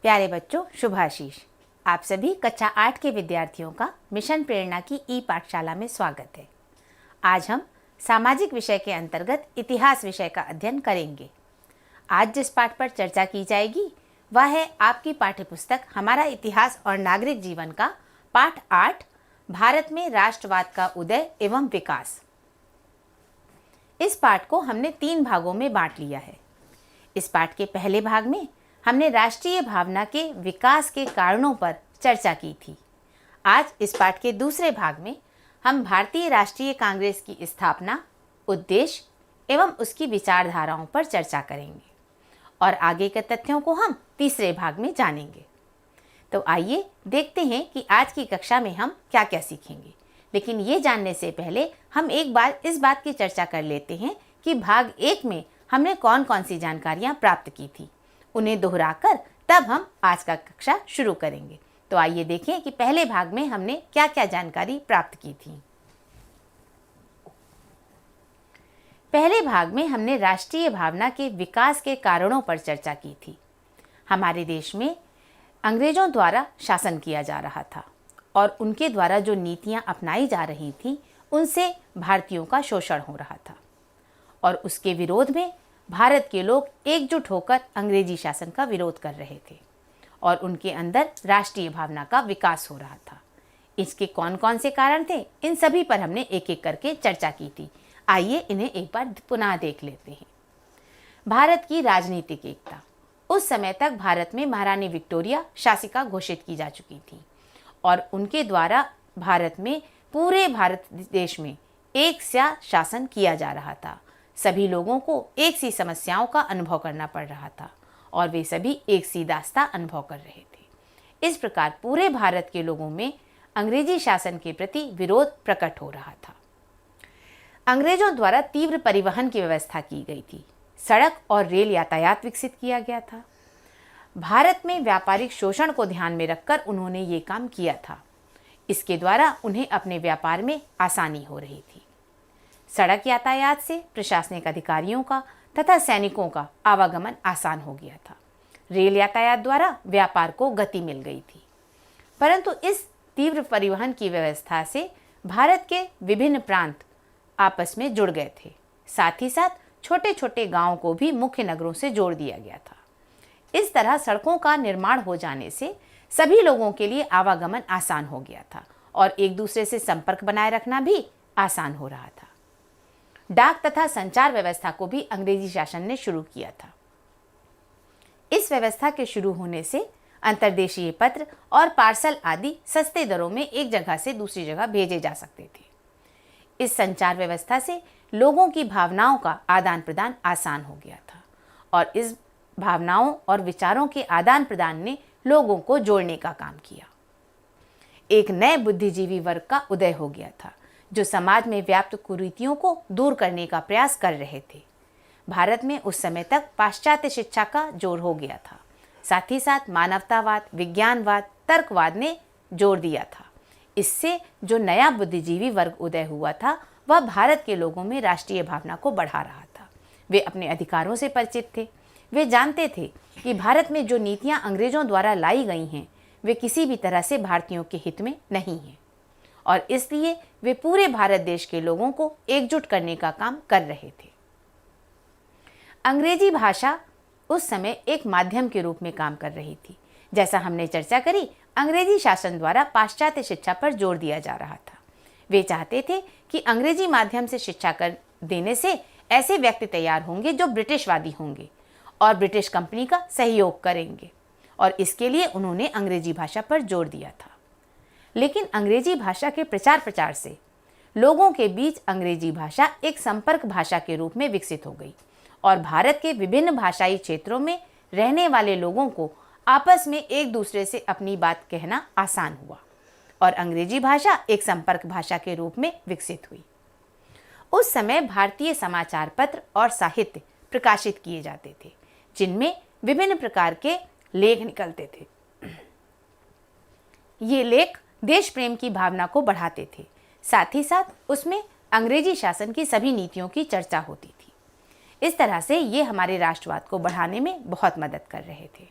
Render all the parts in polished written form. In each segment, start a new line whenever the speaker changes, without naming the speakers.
प्यारे बच्चों, शुभाशीष। आप सभी कक्षा 8 के विद्यार्थियों का मिशन प्रेरणा की ई पाठशाला में स्वागत है। आज हम सामाजिक विषय के अंतर्गत इतिहास विषय का अध्ययन करेंगे। आज जिस पाठ पर चर्चा की जाएगी वह है आपकी पाठ्यपुस्तक हमारा इतिहास और नागरिक जीवन का पाठ 8, भारत में राष्ट्रवाद का उदय एवं विकास। इस पाठ को हमने 3 भागों में बांट लिया है। इस पाठ के पहले भाग में हमने राष्ट्रीय भावना के विकास के कारणों पर चर्चा की थी। आज इस पाठ के दूसरे भाग में हम भारतीय राष्ट्रीय कांग्रेस की स्थापना, उद्देश्य एवं उसकी विचारधाराओं पर चर्चा करेंगे और आगे के तथ्यों को हम तीसरे भाग में जानेंगे। तो आइए देखते हैं कि आज की कक्षा में हम क्या क्या सीखेंगे। लेकिन ये जानने से पहले हम एक बार इस बात की चर्चा कर लेते हैं कि भाग 1 में हमने कौन कौन सी जानकारियाँ प्राप्त की थी। उन्हें दोहराकर तब हम आज का कक्षा शुरू करेंगे। तो आइए देखें कि पहले भाग में हमने क्या क्या जानकारी प्राप्त की थी। पहले भाग में हमने राष्ट्रीय भावना के विकास के कारणों पर चर्चा की थी। हमारे देश में अंग्रेजों द्वारा शासन किया जा रहा था और उनके द्वारा जो नीतियां अपनाई जा रही थीं उनसे भारतीयों का शोषण हो रहा था और उसके विरोध में भारत के लोग एकजुट होकर अंग्रेजी शासन का विरोध कर रहे थे और उनके अंदर राष्ट्रीय भावना का विकास हो रहा था। इसके कौन कौन से कारण थे, इन सभी पर हमने एक एक करके चर्चा की थी। आइए इन्हें एक बार पुनः देख लेते हैं। भारत की राजनीतिक एकता। उस समय तक भारत में महारानी विक्टोरिया शासिका घोषित की जा चुकी थी और उनके द्वारा भारत में पूरे भारत देश में एक सा शासन किया जा रहा था। सभी लोगों को एक सी समस्याओं का अनुभव करना पड़ रहा था और वे सभी एक सी दास्ता अनुभव कर रहे थे। इस प्रकार पूरे भारत के लोगों में अंग्रेजी शासन के प्रति विरोध प्रकट हो रहा था। अंग्रेजों द्वारा तीव्र परिवहन की व्यवस्था की गई थी। सड़क और रेल यातायात विकसित किया गया था। भारत में व्यापारिक शोषण को ध्यान में रखकर उन्होंने ये काम किया था। इसके द्वारा उन्हें अपने व्यापार में आसानी हो रही थी। सड़क यातायात से प्रशासनिक अधिकारियों का तथा सैनिकों का आवागमन आसान हो गया था। रेल यातायात द्वारा व्यापार को गति मिल गई थी। परंतु इस तीव्र परिवहन की व्यवस्था से भारत के विभिन्न प्रांत आपस में जुड़ गए थे। साथ ही साथ छोटे छोटे गांवों को भी मुख्य नगरों से जोड़ दिया गया था। इस तरह सड़कों का निर्माण हो जाने से सभी लोगों के लिए आवागमन आसान हो गया था और एक दूसरे से संपर्क बनाए रखना भी आसान हो रहा था। डाक तथा संचार व्यवस्था को भी अंग्रेजी शासन ने शुरू किया था। इस व्यवस्था के शुरू होने से अंतर्देशीय पत्र और पार्सल आदि सस्ते दरों में एक जगह से दूसरी जगह भेजे जा सकते थे। इस संचार व्यवस्था से लोगों की भावनाओं का आदान प्रदान आसान हो गया था और इस भावनाओं और विचारों के आदान प्रदान ने लोगों को जोड़ने का काम किया। एक नए बुद्धिजीवी वर्ग का उदय हो गया था जो समाज में व्याप्त कुरीतियों को दूर करने का प्रयास कर रहे थे। भारत में उस समय तक पाश्चात्य शिक्षा का जोर हो गया था। साथ ही साथ मानवतावाद, विज्ञानवाद, तर्कवाद ने जोर दिया था। इससे जो नया बुद्धिजीवी वर्ग उदय हुआ था वह भारत के लोगों में राष्ट्रीय भावना को बढ़ा रहा था। वे अपने अधिकारों से परिचित थे। वे जानते थे कि भारत में जो नीतियां अंग्रेजों द्वारा लाई गई हैं वे किसी भी तरह से भारतीयों के हित में नहीं हैं और इसलिए वे पूरे भारत देश के लोगों को एकजुट करने का काम कर रहे थे। अंग्रेजी भाषा उस समय एक माध्यम के रूप में काम कर रही थी। जैसा हमने चर्चा करी, अंग्रेजी शासन द्वारा पाश्चात्य शिक्षा पर जोर दिया जा रहा था। वे चाहते थे कि अंग्रेजी माध्यम से शिक्षा कर देने से ऐसे व्यक्ति तैयार होंगे जो ब्रिटिशवादी होंगे और ब्रिटिश कंपनी का सहयोग करेंगे और इसके लिए उन्होंने अंग्रेजी भाषा पर जोर दिया था। लेकिन अंग्रेजी भाषा के प्रचार प्रचार से लोगों के बीच अंग्रेजी भाषा एक संपर्क भाषा के रूप में विकसित हो गई और भारत के विभिन्न भाषाई क्षेत्रों में रहने वाले लोगों को आपस में एक दूसरे से अपनी बात कहना आसान हुआ और अंग्रेजी भाषा एक संपर्क भाषा के रूप में विकसित हुई। उस समय भारतीय समाचार पत्र और साहित्य प्रकाशित किए जाते थे जिनमें विभिन्न प्रकार के लेख निकलते थे। ये लेख देश प्रेम की भावना को बढ़ाते थे। साथ ही साथ उसमें अंग्रेजी शासन की सभी नीतियों की चर्चा होती थी। इस तरह से ये हमारे राष्ट्रवाद को बढ़ाने में बहुत मदद कर रहे थे।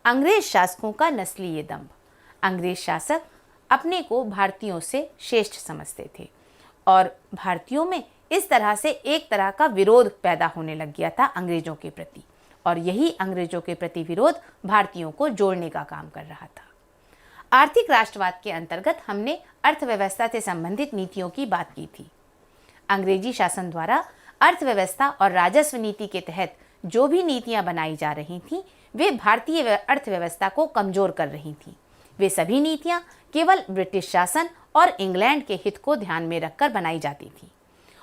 अंग्रेज शासकों का नस्लीय दंभ। अंग्रेज शासक अपने को भारतीयों से श्रेष्ठ समझते थे और भारतीयों में इस तरह से एक तरह का विरोध पैदा होने लग गया था अंग्रेजों के प्रति, और यही अंग्रेजों के प्रति विरोध भारतीयों को जोड़ने का काम कर रहा था। आर्थिक राष्ट्रवाद के अंतर्गत हमने अर्थव्यवस्था से संबंधित नीतियों की बात की थी। अंग्रेजी शासन द्वारा अर्थव्यवस्था और राजस्व नीति के तहत जो भी नीतियां बनाई जा रही थीं, वे भारतीय अर्थव्यवस्था को कमजोर कर रही थीं। वे सभी नीतियां केवल ब्रिटिश शासन और इंग्लैंड के हित को ध्यान में रखकर बनाई जाती थीं,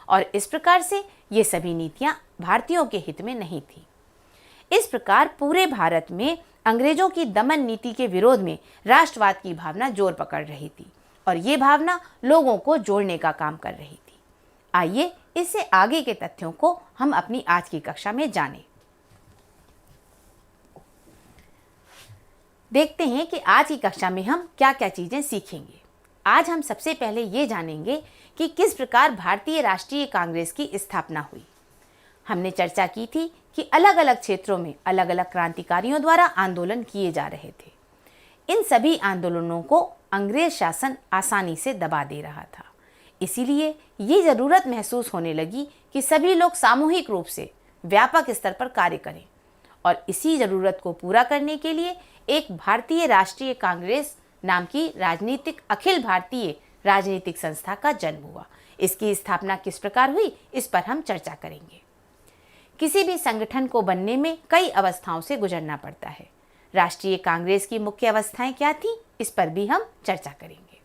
और इस प्रकार से ये सभी नीतियां भारतीयों के हित में नहीं थीं। इस प्रकार पूरे भारत में अंग्रेजों की दमन नीति के विरोध में राष्ट्रवाद की भावना जोर पकड़ रही थी, और ये भावना लोगों को जोड़ने का काम कर रही थी। आइए इससे आगे के तथ्यों को हम अपनी आज की कक्षा में जानें। देखते हैं कि आज की कक्षा में हम क्या क्या चीजें सीखेंगे। आज हम सबसे पहले ये जानेंगे कि किस प्रकार भारतीय राष्ट्रीय कांग्रेस की स्थापना हुई। हमने चर्चा की थी कि अलग अलग क्षेत्रों में अलग अलग क्रांतिकारियों द्वारा आंदोलन किए जा रहे थे। इन सभी आंदोलनों को अंग्रेज शासन आसानी से दबा दे रहा था। इसीलिए ये जरूरत महसूस होने लगी कि सभी लोग सामूहिक रूप से व्यापक स्तर पर कार्य करें, और इसी जरूरत को पूरा करने के लिए एक भारतीय राष्ट्रीय कांग्रेस नाम की राजनीतिक अखिल भारतीय राजनीतिक संस्था का जन्म हुआ। इसकी स्थापना किस प्रकार हुई, इस पर हम चर्चा करेंगे। किसी भी संगठन को बनने में कई अवस्थाओं से गुजरना पड़ता है। राष्ट्रीय कांग्रेस की मुख्य अवस्थाएं क्या थीं, इस पर भी हम चर्चा करेंगे।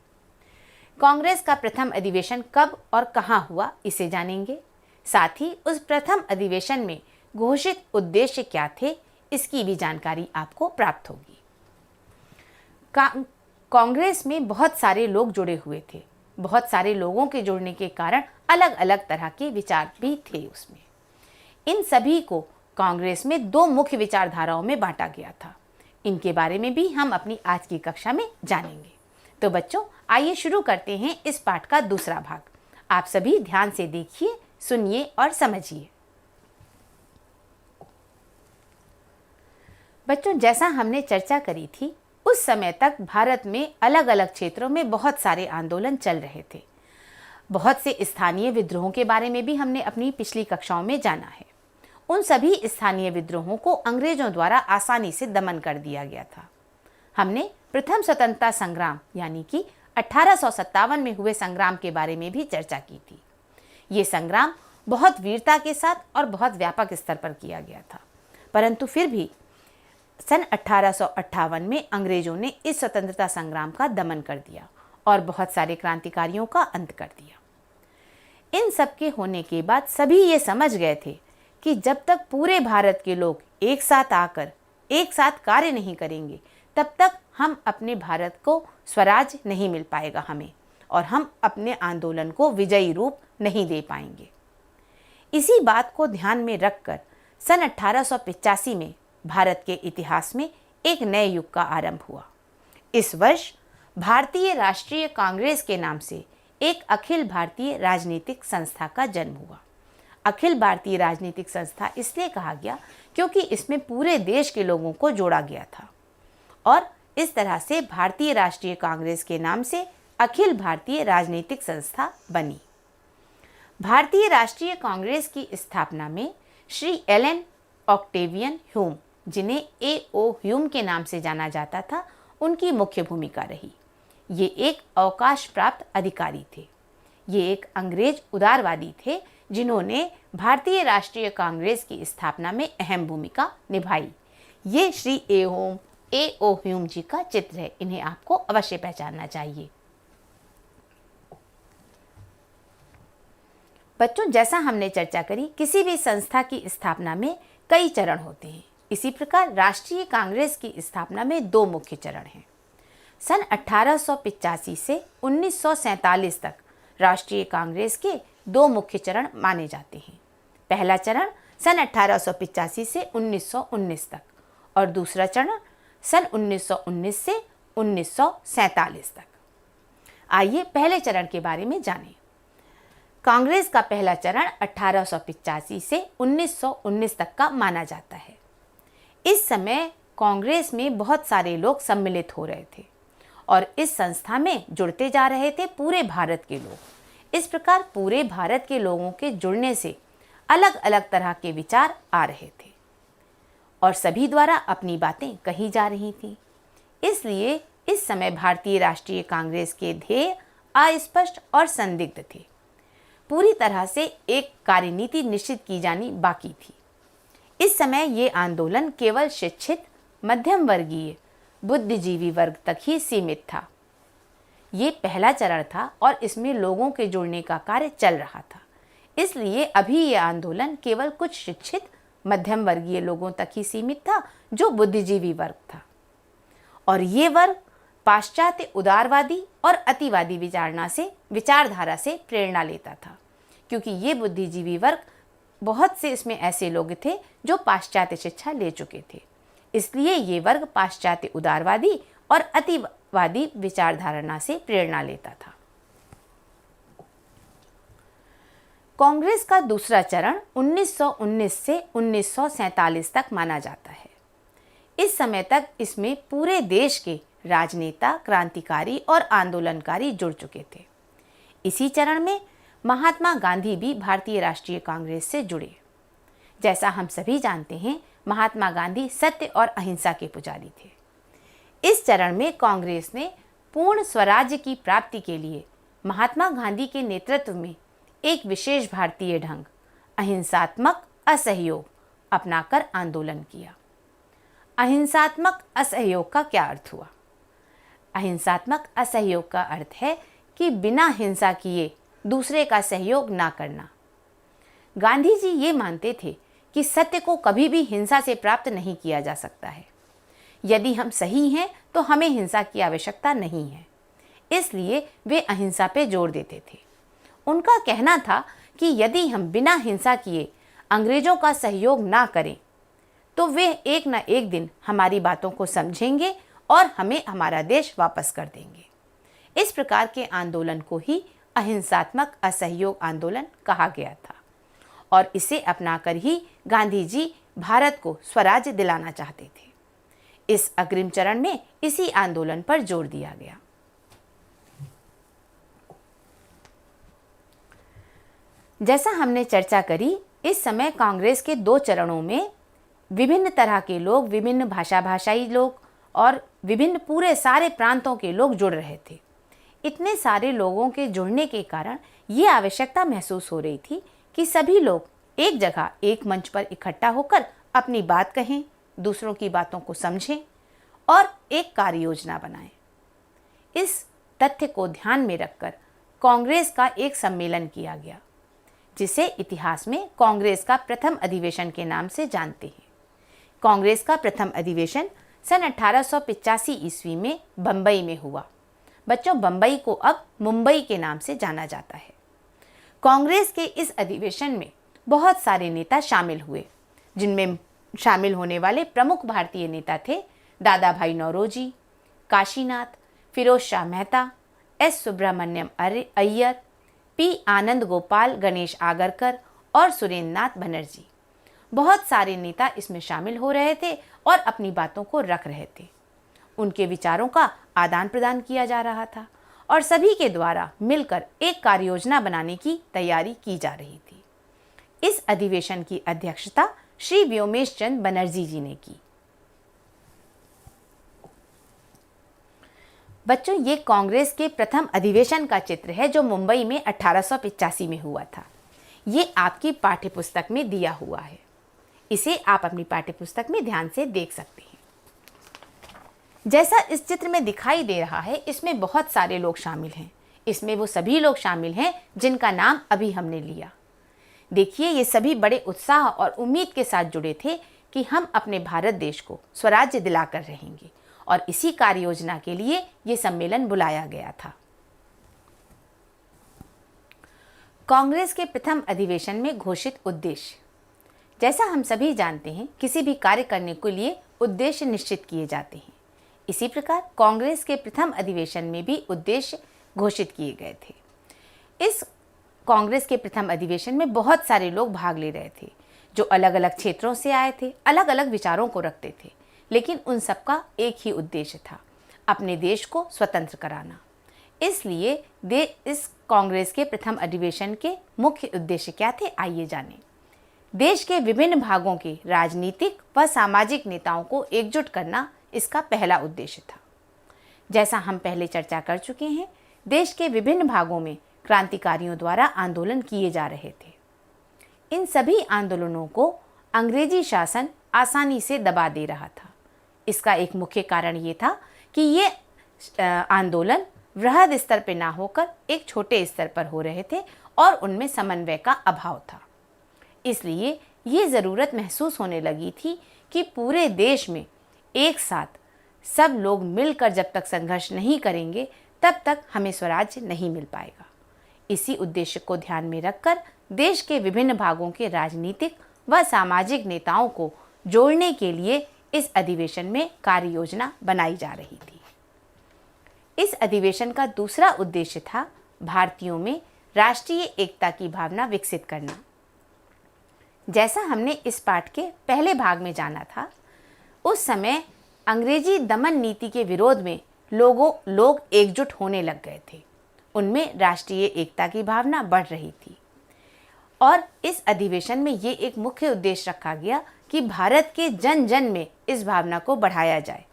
कांग्रेस का प्रथम अधिवेशन कब और कहां हुआ, इसे जानेंगे। साथ ही उस प्रथम अधिवेशन में घोषित उद्देश्य क्या थे, इसकी भी जानकारी आपको प्राप्त होगी। कांग्रेस में बहुत सारे लोग जुड़े हुए थे। बहुत सारे लोगों के जुड़ने के कारण अलग अलग तरह के विचार भी थे उसमें। इन सभी को कांग्रेस में दो मुख्य विचारधाराओं में बांटा गया था। इनके बारे में भी हम अपनी आज की कक्षा में जानेंगे। तो बच्चों, आइए शुरू करते हैं इस पाठ का दूसरा भाग। आप सभी ध्यान से देखिए, सुनिए और समझिए। बच्चों, जैसा हमने चर्चा करी थी, उस समय तक भारत में अलग अलग क्षेत्रों में बहुत सारे आंदोलन चल रहे थे। बहुत से स्थानीय विद्रोहों के बारे में भी हमने अपनी पिछली कक्षाओं में जाना है। उन सभी स्थानीय विद्रोहों को अंग्रेजों द्वारा आसानी से दमन कर दिया गया था। हमने प्रथम स्वतंत्रता संग्राम यानी कि 1857 में हुए संग्राम के बारे में भी चर्चा की थी। ये संग्राम बहुत वीरता के साथ और बहुत व्यापक स्तर पर किया गया था, परंतु फिर भी सन 1858 में अंग्रेजों ने इस स्वतंत्रता संग्राम का दमन कर दिया और बहुत सारे क्रांतिकारियों का अंत कर दिया। इन सब के होने के बाद सभी ये समझ गए थे कि जब तक पूरे भारत के लोग एक साथ आकर एक साथ कार्य नहीं करेंगे, तब तक हम अपने भारत को स्वराज नहीं मिल पाएगा हमें, और हम अपने आंदोलन को विजयी रूप नहीं दे पाएंगे। इसी बात को ध्यान में रखकर सन 1885 में भारत के इतिहास में एक नए युग का आरंभ हुआ। इस वर्ष भारतीय राष्ट्रीय कांग्रेस के नाम से एक अखिल भारतीय राजनीतिक संस्था का जन्म हुआ। अखिल भारतीय राजनीतिक संस्था इसलिए कहा गया क्योंकि इसमें पूरे देश के लोगों को जोड़ा गया था, और इस तरह से भारतीय राष्ट्रीय कांग्रेस के नाम से अखिल भारतीय राजनीतिक संस्था बनी। भारतीय राष्ट्रीय कांग्रेस की स्थापना में श्री एलन ऑक्टेवियन ह्यूम, जिन्हें A.O. ह्यूम के नाम से जाना जाता था, उनकी मुख्य भूमिका रही। ये एक अवकाश प्राप्त अधिकारी थे। ये एक अंग्रेज उदारवादी थे जिन्होंने भारतीय राष्ट्रीय कांग्रेस की स्थापना में अहम भूमिका निभाई। ये श्री A.O. ह्यूम जी का चित्र है, इन्हें आपको अवश्य पहचानना चाहिए। बच्चों, जैसा हमने चर्चा करी, किसी भी संस्था की स्थापना में कई चरण होते हैं। इसी प्रकार राष्ट्रीय कांग्रेस की स्थापना में दो मुख्य चरण हैं। सन 1885 से 1947 तक राष्ट्रीय कांग्रेस के दो मुख्य चरण माने जाते हैं। पहला चरण सन 1885 से 1919 तक और दूसरा चरण सन 1919 से 1947 तक। आइए पहले चरण के बारे में जानें। कांग्रेस का पहला चरण 1885 से 1919 तक का माना जाता है। इस समय कांग्रेस में बहुत सारे लोग सम्मिलित हो रहे थे और इस संस्था में जुड़ते जा रहे थे पूरे भारत के लोग। इस प्रकार पूरे भारत के लोगों के जुड़ने से अलग अलग तरह के विचार आ रहे थे और सभी द्वारा अपनी बातें कही जा रही थी। इसलिए इस समय भारतीय राष्ट्रीय कांग्रेस के ध्येय अस्पष्ट और संदिग्ध थे। पूरी तरह से एक कार्यनीति निश्चित की जानी बाकी थी। इस समय ये आंदोलन केवल शिक्षित मध्यम वर्गीय बुद्धिजीवी वर्ग तक ही सीमित था। ये पहला चरण था और इसमें लोगों के जुड़ने का कार्य चल रहा था। इसलिए अभी ये आंदोलन केवल कुछ शिक्षित मध्यम वर्गीय लोगों तक ही सीमित था, जो बुद्धिजीवी वर्ग था। और ये वर्ग पाश्चात्य उदारवादी और अतिवादी विचारधारा से प्रेरणा लेता था, क्योंकि ये बुद्धिजीवी वर्ग बहुत से इसमें ऐसे लोग थे जो पाश्चात्य शिक्षा ले चुके थे। इसलिए ये वर्ग पाश्चात्य उदारवादी और अतिवादी विचारधारा से प्रेरणा लेता था। कांग्रेस का दूसरा चरण 1919 से 1947 तक माना जाता है। इस समय तक इसमें पूरे देश के राजनेता, क्रांतिकारी और आंदोलनकारी जुड़ चुके थे। इसी चरण में महात्मा गांधी भी भारतीय राष्ट्रीय कांग्रेस से जुड़े। जैसा हम सभी जानते हैं, महात्मा गांधी सत्य और अहिंसा के पुजारी थे। इस चरण में कांग्रेस ने पूर्ण स्वराज्य की प्राप्ति के लिए महात्मा गांधी के नेतृत्व में एक विशेष भारतीय ढंग, अहिंसात्मक असहयोग अपनाकर आंदोलन किया। अहिंसात्मक असहयोग का क्या अर्थ हुआ? अहिंसात्मक असहयोग का अर्थ है कि बिना हिंसा किए दूसरे का सहयोग ना करना। गांधी जी ये मानते थे कि सत्य को कभी भी हिंसा से प्राप्त नहीं किया जा सकता है। यदि हम सही हैं तो हमें हिंसा की आवश्यकता नहीं है। इसलिए वे अहिंसा पे जोर देते थे। उनका कहना था कि यदि हम बिना हिंसा किए अंग्रेजों का सहयोग ना करें तो वे एक न एक दिन हमारी बातों को समझेंगे और हमें हमारा देश वापस कर देंगे। इस प्रकार के आंदोलन को ही अहिंसात्मक असहयोग आंदोलन कहा गया था और इसे अपनाकर ही गांधी जी भारत को स्वराज्य दिलाना चाहते थे। इस अग्रिम चरण में इसी आंदोलन पर जोर दिया गया। जैसा हमने चर्चा करी, इस समय कांग्रेस के दो चरणों में विभिन्न तरह के लोग, विभिन्न भाषाई लोग और विभिन्न पूरे सारे प्रांतों के लोग जुड़ रहे थे। इतने सारे लोगों के जुड़ने के कारण ये आवश्यकता महसूस हो रही थी कि सभी लोग एक जगह, एक मंच पर इकट्ठा होकर अपनी बात कहें, दूसरों की बातों को समझें और एक कार्य योजना बनाएं। इस तथ्य को ध्यान में रखकर कांग्रेस का एक सम्मेलन किया गया, जिसे इतिहास में कांग्रेस का प्रथम अधिवेशन के नाम से जानते हैं। कांग्रेस का प्रथम अधिवेशन सन 1885 ईस्वी में बंबई में हुआ। बच्चों, बंबई को अब मुंबई के नाम से जाना जाता है। कांग्रेस के इस अधिवेशन में बहुत सारे नेता शामिल हुए, जिनमें शामिल होने वाले प्रमुख भारतीय नेता थे दादा भाई नौरोजी, काशीनाथ, फिरोज शाह मेहता, एस सुब्रमण्यम अय्यर, पी आनंद गोपाल, गणेश आगरकर और सुरेंद्र नाथ बनर्जी। बहुत सारे नेता इसमें शामिल हो रहे थे और अपनी बातों को रख रहे थे। उनके विचारों का आदान प्रदान किया जा रहा था और सभी के द्वारा मिलकर एक कार्य योजना बनाने की तैयारी की जा रही थी। इस अधिवेशन की अध्यक्षता श्री व्योमेश चंद्र बनर्जी जी ने की। बच्चों, ये कांग्रेस के प्रथम अधिवेशन का चित्र है जो मुंबई में 1885 में हुआ था। ये आपकी पाठ्यपुस्तक में दिया हुआ है। इसे आप अपनी पाठ्यपुस्तक में ध्यान से देख सकते हैं। जैसा इस चित्र में दिखाई दे रहा है, इसमें बहुत सारे लोग शामिल हैं। इसमें वो सभी लोग शामिल हैं जिनका नाम अभी हमने लिया। देखिए, ये सभी बड़े उत्साह और उम्मीद के साथ जुड़े थे कि हम अपने भारत देश को स्वराज्य दिलाकर रहेंगे और इसी कार्य योजना के लिए ये सम्मेलन बुलाया गया था। कांग्रेस के प्रथम अधिवेशन में घोषित उद्देश्य। जैसा हम सभी जानते हैं, किसी भी कार्य करने के लिए उद्देश्य निश्चित किए जाते हैं। इसी प्रकार कांग्रेस के प्रथम अधिवेशन में भी उद्देश्य घोषित किए गए थे। इस कांग्रेस के प्रथम अधिवेशन में बहुत सारे लोग भाग ले रहे थे, जो अलग अलग क्षेत्रों से आए थे, अलग अलग विचारों को रखते थे। लेकिन उन सबका एक ही उद्देश्य था, अपने देश को स्वतंत्र कराना। इसलिए इस कांग्रेस के प्रथम अधिवेशन के मुख्य उद्देश्य क्या थे, आइए जानें। देश के विभिन्न भागों के राजनीतिक व सामाजिक नेताओं को एकजुट करना इसका पहला उद्देश्य था। जैसा हम पहले चर्चा कर चुके हैं, देश के विभिन्न भागों में क्रांतिकारियों द्वारा आंदोलन किए जा रहे थे। इन सभी आंदोलनों को अंग्रेजी शासन आसानी से दबा दे रहा था। इसका एक मुख्य कारण ये था कि ये आंदोलन वृहद स्तर पर ना होकर एक छोटे स्तर पर हो रहे थे और उनमें समन्वय का अभाव था। इसलिए ये ज़रूरत महसूस होने लगी थी कि पूरे देश में एक साथ सब लोग मिलकर जब तक संघर्ष नहीं करेंगे तब तक हमें स्वराज्य नहीं मिल पाएगा। इसी उद्देश्य को ध्यान में रखकर देश के विभिन्न भागों के राजनीतिक व सामाजिक नेताओं को जोड़ने के लिए इस अधिवेशन में कार्य योजना बनाई जा रही थी। इस अधिवेशन का दूसरा उद्देश्य था भारतीयों में राष्ट्रीय एकता की भावना विकसित करना। जैसा हमने इस पाठ के पहले भाग में जाना था, उस समय अंग्रेजी दमन नीति के विरोध में लोग एकजुट होने लग गए थे। उनमें राष्ट्रीय एकता की भावना बढ़ रही थी और इस अधिवेशन में ये एक मुख्य उद्देश्य रखा गया कि भारत के जन जन में इस भावना को बढ़ाया जाए।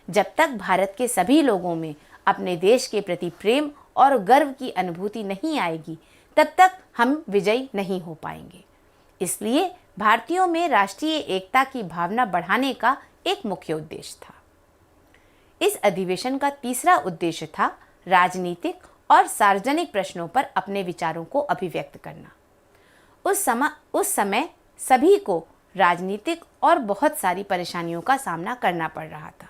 जब तक भारत के सभी लोगों में अपने देश के प्रति प्रेम और गर्व की अनुभूति नहीं आएगी, तब तक हम विजयी नहीं हो पाएंगे। इसलिए भारतीयों में राष्ट्रीय एकता की भावना बढ़ाने का एक मुख्य उद्देश्य था। इस अधिवेशन का तीसरा उद्देश्य था राजनीतिक और सार्वजनिक प्रश्नों पर अपने विचारों को अभिव्यक्त करना। उस समय सभी को राजनीतिक और बहुत सारी परेशानियों का सामना करना पड़ रहा था।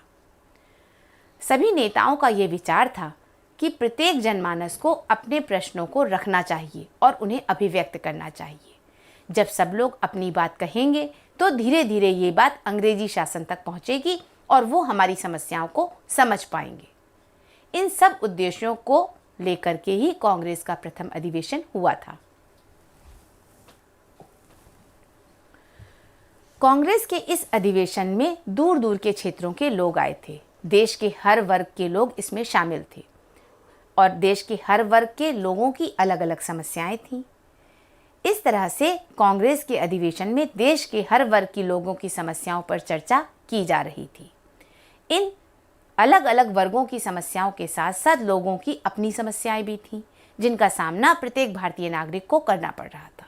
सभी नेताओं का ये विचार था कि प्रत्येक जनमानस को अपने प्रश्नों को रखना चाहिए और उन्हें अभिव्यक्त करना चाहिए। जब सब लोग अपनी बात कहेंगे तो धीरे धीरे ये बात अंग्रेजी शासन तक पहुंचेगी और वो हमारी समस्याओं को समझ पाएंगे। इन सब उद्देश्यों को लेकर के ही कांग्रेस का प्रथम अधिवेशन हुआ था। कांग्रेस के इस अधिवेशन में दूर दूर के क्षेत्रों के लोग आए थे। देश के हर वर्ग के लोग इसमें शामिल थे और देश के हर वर्ग के लोगों की अलग अलग समस्याएं थीं। इस तरह से कांग्रेस के अधिवेशन में देश के हर वर्ग के लोगों की समस्याओं पर चर्चा की जा रही थी। इन अलग अलग वर्गों की समस्याओं के साथ साथ लोगों की अपनी समस्याएं भी थीं, जिनका सामना प्रत्येक भारतीय नागरिक को करना पड़ रहा था।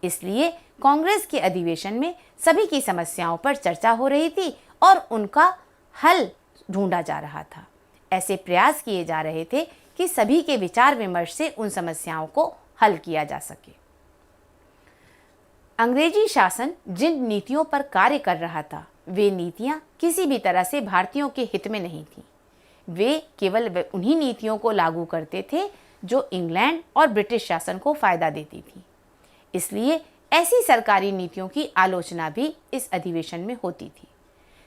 इसलिए कांग्रेस के अधिवेशन में सभी की समस्याओं पर चर्चा हो रही थी और उनका हल ढूंढा जा रहा था। ऐसे प्रयास किए जा रहे थे कि सभी के विचार विमर्श से उन समस्याओं को हल किया जा सके। अंग्रेजी शासन जिन नीतियों पर कार्य कर रहा था, वे नीतियां किसी भी तरह से भारतीयों के हित में नहीं थीं। वे केवल उन्हीं नीतियों को लागू करते थे जो इंग्लैंड और ब्रिटिश शासन को फायदा देती थी। इसलिए ऐसी सरकारी नीतियों की आलोचना भी इस अधिवेशन में होती थी।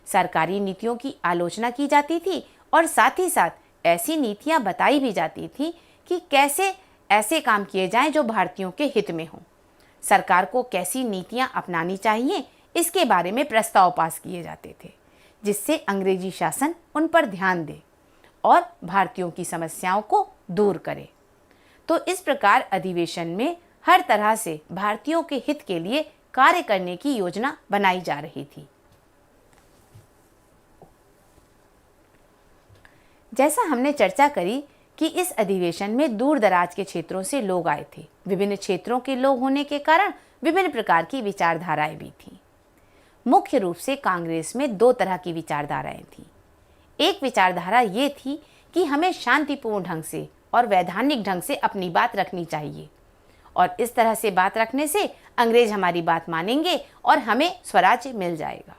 सरकारी नीतियों की आलोचना की जाती थी और साथ ही साथ ऐसी नीतियां बताई भी जाती थी कि कैसे ऐसे काम किए जाएं जो भारतीयों के हित में हों। सरकार को कैसी नीतियां अपनानी चाहिए, इसके बारे में प्रस्ताव पास किए जाते थे, जिससे अंग्रेजी शासन उन पर ध्यान दे और भारतीयों की समस्याओं को दूर करे। तो इस प्रकार अधिवेशन में हर तरह से भारतीयों के हित के लिए कार्य करने की योजना बनाई जा रही थी। जैसा हमने चर्चा करी कि इस अधिवेशन में दूर दराज के क्षेत्रों से लोग आए थे। विभिन्न क्षेत्रों के लोग होने के कारण विभिन्न प्रकार की विचारधाराएं भी थीं। मुख्य रूप से कांग्रेस में दो तरह की विचारधाराएं थीं। एक विचारधारा ये थी कि हमें शांतिपूर्ण ढंग से और वैधानिक ढंग से अपनी बात रखनी चाहिए और इस तरह से बात रखने से अंग्रेज हमारी बात मानेंगे और हमें स्वराज्य मिल जाएगा।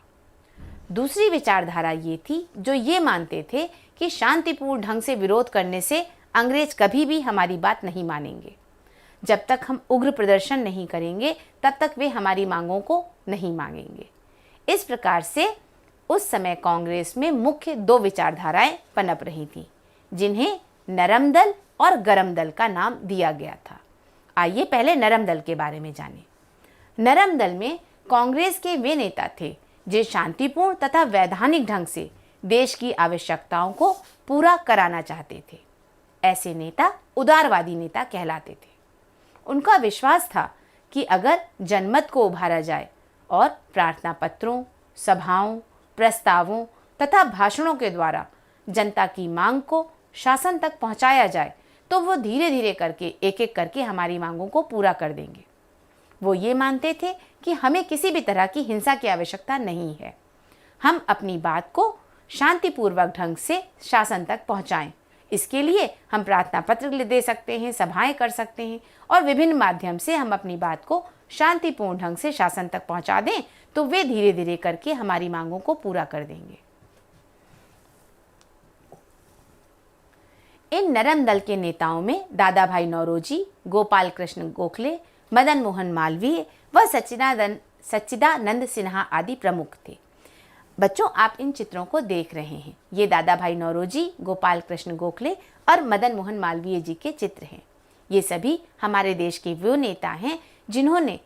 दूसरी विचारधारा ये थी जो ये मानते थे कि शांतिपूर्ण ढंग से विरोध करने से अंग्रेज कभी भी हमारी बात नहीं मानेंगे। जब तक हम उग्र प्रदर्शन नहीं करेंगे तब तक वे हमारी मांगों को नहीं मांगेंगे। इस प्रकार से उस समय कांग्रेस में मुख्य दो विचारधाराएं पनप रही थीं, जिन्हें नरम दल और गरम दल का नाम दिया गया था। आइए पहले नरम दल के बारे में जानें। नरम दल में कांग्रेस के वे नेता थे जो शांतिपूर्ण तथा वैधानिक ढंग से देश की आवश्यकताओं को पूरा कराना चाहते थे। ऐसे नेता उदारवादी नेता कहलाते थे। उनका विश्वास था कि अगर जनमत को उभारा जाए और प्रार्थना पत्रों, सभाओं, प्रस्तावों तथा भाषणों के द्वारा जनता की मांग को शासन तक पहुंचाया जाए तो वो धीरे धीरे करके एक एक करके हमारी मांगों को पूरा कर देंगे। वो ये मानते थे कि हमें किसी भी तरह की हिंसा की आवश्यकता नहीं है। हम अपनी बात को शांतिपूर्वक ढंग से शासन तक पहुंचाएं। इसके लिए हम प्रार्थना पत्र दे सकते हैं, सभाएं कर सकते हैं और विभिन्न माध्यम से हम अपनी बात को शांतिपूर्ण ढंग से शासन तक पहुंचा दें तो वे धीरे धीरे करके हमारी मांगों को पूरा कर देंगे। इन नरम दल के नेताओं में दादा भाई नौरोजी, गोपाल कृष्ण गोखले, मदन मोहन मालवीय व सच्चिदानंद सिन्हा आदि प्रमुख थे। बच्चों, आप इन चित्रों को देख रहे हैं। ये दादा भाई नौरोजी, गोपाल कृष्ण गोखले और मदन मोहन मालवीय जी के चित्र हैं। ये सभी हमारे देश के वो नेता हैं जिन्होंने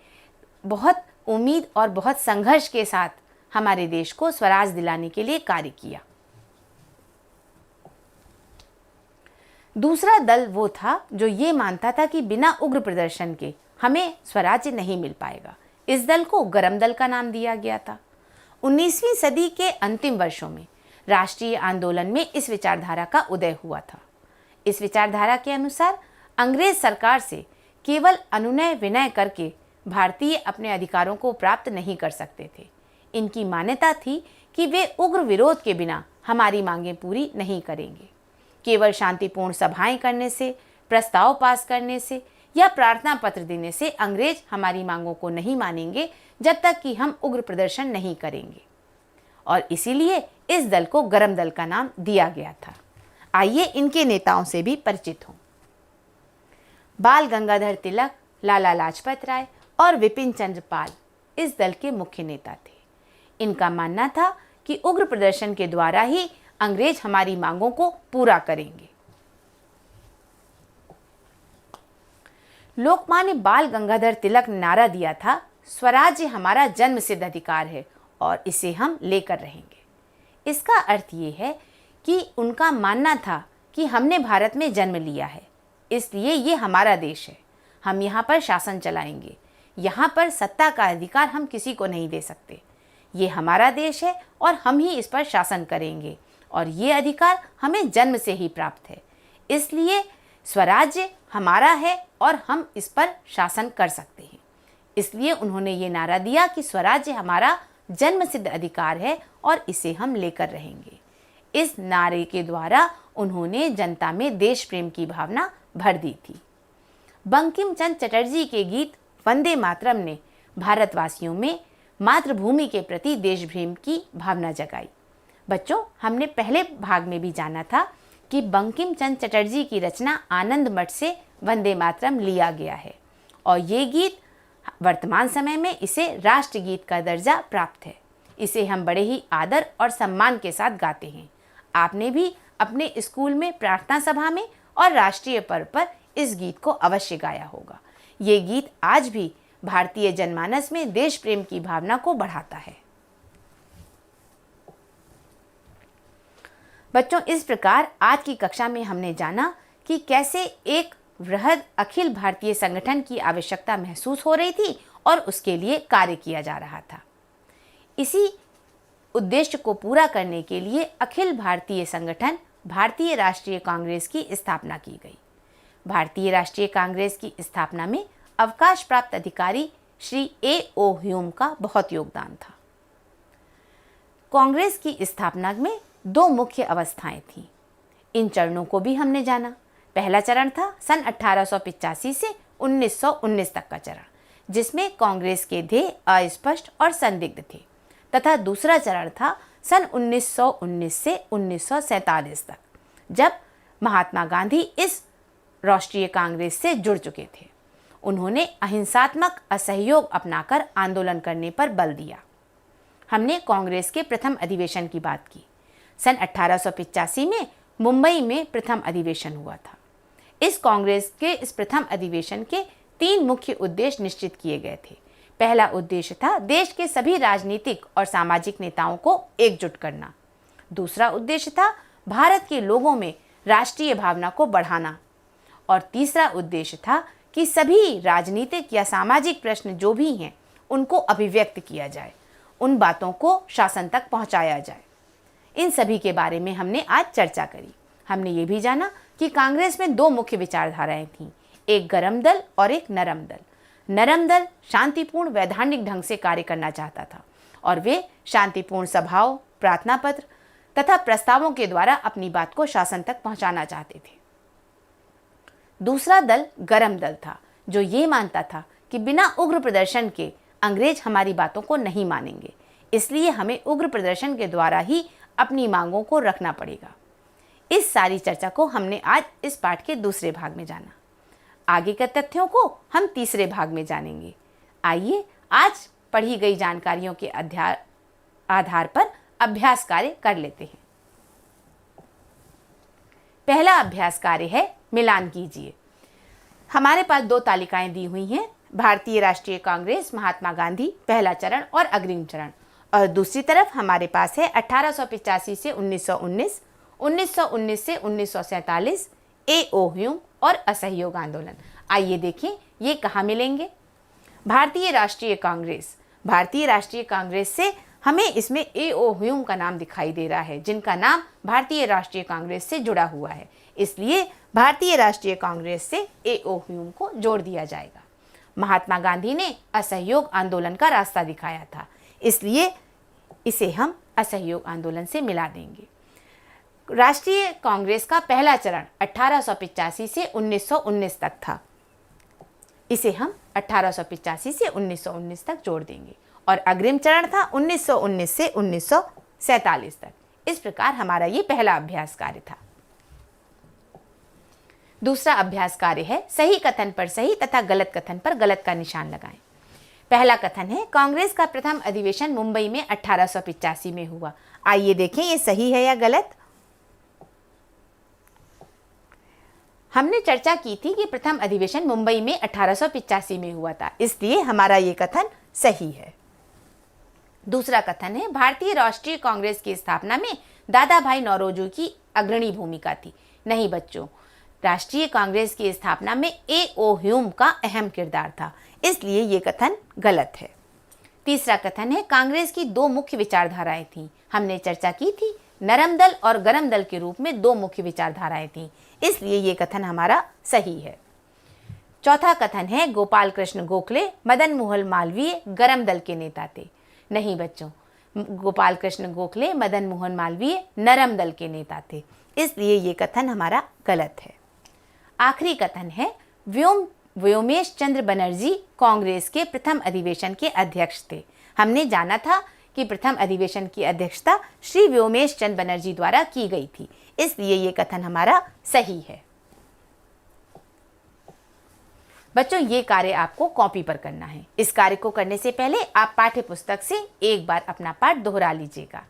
बहुत उम्मीद और बहुत संघर्ष के साथ हमारे देश को स्वराज दिलाने के लिए कार्य किया। दूसरा दल वो था जो ये मानता था कि बिना उग्र प्रदर्शन के हमें स्वराज्य नहीं मिल पाएगा। इस दल को गरम दल का नाम दिया गया था। 19वीं सदी के अंतिम वर्षों में राष्ट्रीय आंदोलन में इस विचारधारा का उदय हुआ था। इस विचारधारा के अनुसार अंग्रेज सरकार से केवल अनुनय विनय करके भारतीय अपने अधिकारों को प्राप्त नहीं कर सकते थे। इनकी मान्यता थी कि वे उग्र विरोध के बिना हमारी मांगें पूरी नहीं करेंगे। केवल शांतिपूर्ण सभाएं करने से, प्रस्ताव पास करने से या प्रार्थना पत्र देने से अंग्रेज हमारी मांगों को नहीं मानेंगे जब तक कि हम उग्र प्रदर्शन नहीं करेंगे। और इसीलिए इस दल को गरम दल का नाम दिया गया था। आइए इनके नेताओं से भी परिचित हों। बाल गंगाधर तिलक, लाला लाजपत राय और विपिन चंद्र पाल इस दल के मुख्य नेता थे। इनका मानना था कि उग्र प्रदर्शन के द्वारा ही अंग्रेज हमारी मांगों को पूरा करेंगे। लोकमान्य बाल गंगाधर तिलक ने नारा दिया था, स्वराज्य हमारा जन्म सिद्ध अधिकार है और इसे हम लेकर रहेंगे। इसका अर्थ ये है कि उनका मानना था कि हमने भारत में जन्म लिया है, इसलिए ये हमारा देश है। हम यहाँ पर शासन चलाएंगे। यहाँ पर सत्ता का अधिकार हम किसी को नहीं दे सकते। ये हमारा देश है और हम ही इस पर शासन करेंगे और ये अधिकार हमें जन्म से ही प्राप्त है। इसलिए स्वराज्य हमारा है और हम इस पर शासन कर सकते हैं। इसलिए उन्होंने ये नारा दिया कि स्वराज्य हमारा जन्म सिद्ध अधिकार है और इसे हम लेकर रहेंगे। इस नारे के द्वारा उन्होंने जनता में देश प्रेम की भावना भर दी थी। बंकिम चंद्र चटर्जी के गीत वंदे मातरम ने भारतवासियों में मातृभूमि के प्रति देश प्रेम की भावना जगाई। बच्चों, हमने पहले भाग में भी जाना था कि बंकिम चंद्र चटर्जी की रचना आनंद मठ से वंदे मातरम लिया गया है और ये गीत वर्तमान समय में इसे राष्ट्रगीत का दर्जा प्राप्त है। इसे हम बड़े ही आदर और सम्मान के साथ गाते हैं। आपने भी अपने स्कूल में प्रार्थना सभा में और राष्ट्रीय पर्व पर इस गीत को अवश्य गाया होगा। ये गीत आज भी भारतीय जनमानस में देश प्रेम की भावना को बढ़ाता है। बच्चों, इस प्रकार आज की कक्षा में हमने जाना कि कैसे एक वृहद अखिल भारतीय संगठन की आवश्यकता महसूस हो रही थी और उसके लिए कार्य किया जा रहा था। इसी उद्देश्य को पूरा करने के लिए अखिल भारतीय संगठन भारतीय राष्ट्रीय कांग्रेस की स्थापना की गई। भारतीय राष्ट्रीय कांग्रेस की स्थापना में अवकाश प्राप्त अधिकारी श्री A.O. ह्यूम का बहुत योगदान था। कांग्रेस की स्थापना में दो मुख्य अवस्थाएं थीं। इन चरणों को भी हमने जाना। पहला चरण था सन 1885 से 1919 तक का चरण, जिसमें कांग्रेस के ध्येय अस्पष्ट और संदिग्ध थे, तथा दूसरा चरण था सन 1919 से 1947 तक, जब महात्मा गांधी इस राष्ट्रीय कांग्रेस से जुड़ चुके थे। उन्होंने अहिंसात्मक असहयोग अपनाकर आंदोलन करने पर बल दिया। हमने कांग्रेस के प्रथम अधिवेशन की बात की। सन 1885 में मुंबई में प्रथम अधिवेशन हुआ था। इस कांग्रेस के इस प्रथम अधिवेशन के 3 मुख्य उद्देश्य निश्चित किए गए थे। पहला उद्देश्य था देश के सभी राजनीतिक और सामाजिक नेताओं को एकजुट करना। दूसरा उद्देश्य था भारत के लोगों में राष्ट्रीय भावना को बढ़ाना। और तीसरा उद्देश्य था कि सभी राजनीतिक या सामाजिक प्रश्न जो भी हैं उनको अभिव्यक्त किया जाए, उन बातों को शासन तक पहुंचाया जाए। इन सभी के बारे में हमने आज चर्चा करी। हमने ये भी जाना कि कांग्रेस में दो मुख्य विचारधाराएं थीं, एक गरम दल और एक नरम दल। नरम दल शांतिपूर्ण वैधानिक ढंग से कार्य करना चाहता था और वे शांतिपूर्ण सभाओं, प्रार्थना पत्र तथा प्रस्तावों के द्वारा अपनी बात को शासन तक पहुंचाना चाहते थे। दूसरा दल गरम दल था, जो ये मानता था कि बिना उग्र प्रदर्शन के अंग्रेज हमारी बातों को नहीं मानेंगे, इसलिए हमें उग्र प्रदर्शन के द्वारा ही अपनी मांगों को रखना पड़ेगा। इस सारी चर्चा को हमने आज इस पाठ के दूसरे भाग में जाना। आगे के तथ्यों को हम तीसरे भाग में जानेंगे। आइए आज पढ़ी गई जानकारियों के आधार पर अभ्यास कार्य कर लेते हैं। पहला अभ्यास कार्य है मिलान कीजिए। हमारे पास दो तालिकाएं दी हुई हैं, भारतीय राष्ट्रीय कांग्रेस महात्मा गांधी पहला चरण और अग्रिम चरण, और दूसरी तरफ हमारे पास है 1885 से 1919, 1919 से 1947, ए.ओ. ह्यूम और असहयोग आंदोलन। आइए देखें ये कहाँ मिलेंगे। भारतीय राष्ट्रीय कांग्रेस से हमें इसमें ए.ओ. ह्यूम का नाम दिखाई दे रहा है, जिनका नाम भारतीय राष्ट्रीय कांग्रेस से जुड़ा हुआ है, इसलिए भारतीय राष्ट्रीय कांग्रेस से ए.ओ. ह्यूम को जोड़ दिया जाएगा। महात्मा गांधी ने असहयोग आंदोलन का रास्ता दिखाया था, इसलिए इसे हम असहयोग आंदोलन से मिला देंगे। राष्ट्रीय कांग्रेस का पहला चरण 1885 से 1919 तक था, इसे हम 1885 से 1919 तक जोड़ देंगे। और अग्रिम चरण था 1919 से 1947 तक। इस प्रकार हमारा ये पहला अभ्यास कार्य था। दूसरा अभ्यास कार्य है सही कथन पर सही तथा गलत कथन पर गलत का निशान लगाएं। पहला कथन है कांग्रेस का प्रथम अधिवेशन मुंबई में 1885 में हुआ। आइए देखें ये सही है या गलत। हमने चर्चा की थी कि प्रथम अधिवेशन मुंबई में 1885 में हुआ था, इसलिए हमारा ये कथन सही है। दूसरा कथन है भारतीय राष्ट्रीय कांग्रेस की स्थापना में दादा भाई नौरोजी की अग्रणी भूमिका थी। नहीं बच्चों, राष्ट्रीय कांग्रेस की स्थापना में ए.ओ. ह्यूम का अहम किरदार था, इसलिए ये कथन गलत है। तीसरा कथन है कांग्रेस की दो मुख्य विचारधाराएं थीं। हमने चर्चा की थी नरम दल और गरम दल के रूप में दो मुख्य विचारधाराएं थीं, इसलिए ये कथन हमारा सही है। चौथा कथन है गोपाल कृष्ण गोखले मदन मोहन मालवीय गरम दल के नेता थे। नहीं बच्चों, गोपाल कृष्ण गोखले मदन मोहन मालवीय नरम दल के नेता थे, इसलिए ये कथन हमारा गलत है। आखिरी कथन है व्योमेश चंद्र बनर्जी कांग्रेस के प्रथम अधिवेशन के अध्यक्ष थे। हमने जाना था कि प्रथम अधिवेशन की अध्यक्षता श्री व्योमेश चंद्र बनर्जी द्वारा की गई थी, इसलिए ये कथन हमारा सही है। बच्चों ये कार्य आपको कॉपी पर करना है। इस कार्य को करने से पहले आप पाठ्य पुस्तक से एक बार अपना पाठ दोहरा लीजिएगा।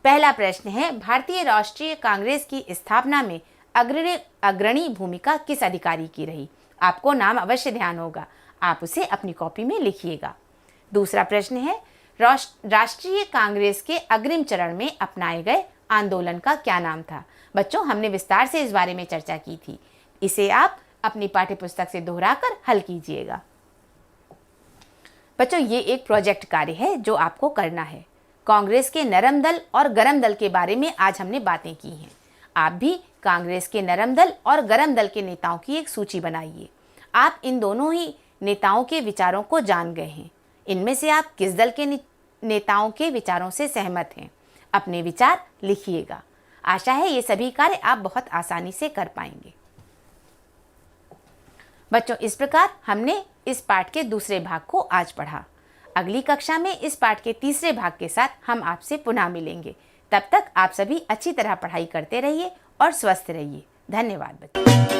पहला प्रश्न है भारतीय राष्ट्रीय कांग्रेस की स्थापना में अग्रणी भूमिका किस अधिकारी की रही। आपको नाम अवश्य ध्यान होगा, आप उसे अपनी कॉपी में लिखिएगा। दूसरा प्रश्न है राष्ट्रीय कांग्रेस के अग्रिम चरण में अपनाए गए आंदोलन का क्या नाम था। बच्चों हमने विस्तार से इस बारे में चर्चा की थी, इसे आप अपनी पाठ्य पुस्तक से दोहराकर हल कीजिएगा। बच्चों ये एक प्रोजेक्ट कार्य है जो आपको करना है। कांग्रेस के नरम दल और गरम दल के बारे में आज हमने बातें की हैं। आप भी कांग्रेस के नरम दल और गरम दल के नेताओं की एक सूची बनाइए। आप इन दोनों ही नेताओं के विचारों को जान गए हैं। इनमें से आप किस दल के नेताओं के विचारों से सहमत हैं, अपने विचार लिखिएगा। आशा है ये सभी कार्य आप बहुत आसानी से कर पाएंगे। बच्चों इस प्रकार हमने इस पाठ के दूसरे भाग को आज पढ़ा। अगली कक्षा में इस पाठ के तीसरे भाग के साथ हम आपसे पुनः मिलेंगे। तब तक आप सभी अच्छी तरह पढ़ाई करते रहिए और स्वस्थ रहिए। धन्यवाद बच्चों।